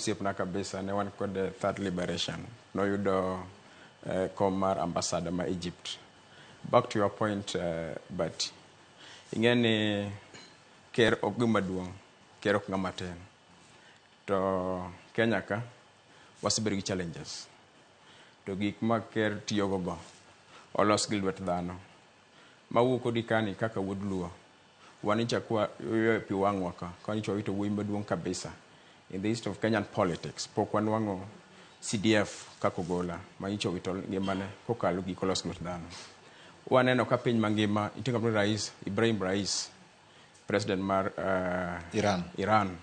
osiepna kabisa ne wan kod third liberation noyudo kom mar ambassador ma Egypt. Back to your point, but ingeni ker ok gima duong', ker ok ng'ama tin. To Kenya ka wasebedo gi challenges. To gik ma ker tiyogo go olos gi lwet dhano. Mawuok kodi kani kaka wuod luo. Wanicha kwa yoyo pi wang'wa ka. Kanicha wito wuoyi maduong' kabisa. In the east of Kenyan politics, pok wanwang'o CDF kako gola. Manicha wito ngimane kokalo gi kolos lwet dhano. Waneno ka piny mangima itinga mri rais Ibrahim Rais, president mar Iran.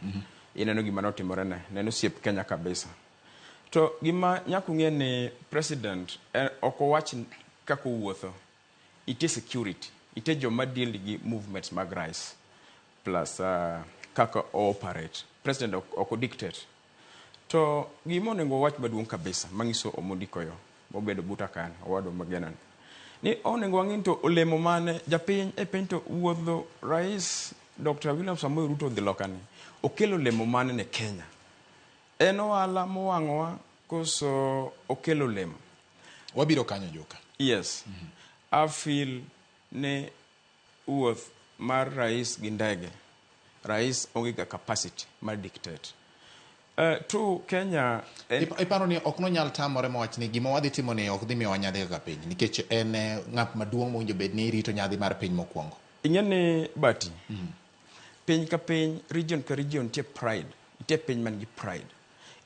Ineno gima notimore ne. Neno siep Kenya kabisa. To gima nyaku ng'e ni president oko wach kako wuotho. Ite security. Ite joma deal gi movements mag rais. Plus kako operate. President oko dictate. To gima onengo wach maduong' kabisa. Mangiso omondiko yo. Mobedo buta kan. Owado magenan. Ni onengo wang'in to olemo mane japiny e piny to wuodho rais Dr. William Samoei Ruto dhi lokani. Okelo olemo mane ne Kenya. En ohala mowang'owa koso okelo olemo. Wabiro kanyo joka. Yes. I feel ne wuoth mar rais gi ndege. Rais onge ga capacity mar dictate. To Kenya iparo ni ok no nyal tamore mawach ni gima wadhi timo ni ok dhi miyo nyadhi kaka piny nikech en ng'at maduong' mowinjo bed ni rito nyadhi mar piny mokwongo. Ing'eni bati. Piny ka piny, region ka region tie pride. Tie piny man gi pride.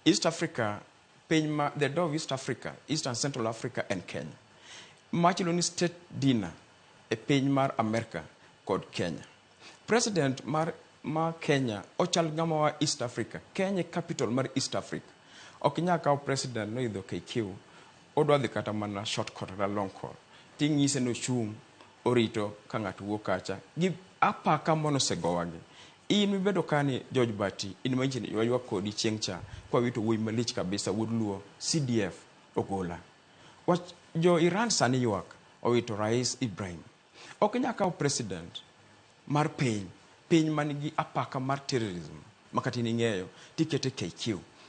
East Africa, piny ma the door of East Africa, East and Central Africa and Kenya. Machilo ni state dinner e piny mar America kod Kenya. President ma Kenya ochal ngama wa East Africa. Kenya capital mar East Africa. Okinyaka o president no idho KQ. Odwa dhi kata mana short call ra long call. Ting'ise no chung orito ka ng'ato wuok kacha. Gi apaka mono segowagi. In mibedo kani George Bati in manjini ywa kodi chieng' cha kwa wito wuoyi malich kabisa wuod luo CDF ogola. Wach jo Iran sani ywak owito rais Ibrahim. Okinyaka o president mar piny manigi apaka mar terrorism makati ni ng'eyo tikete KQ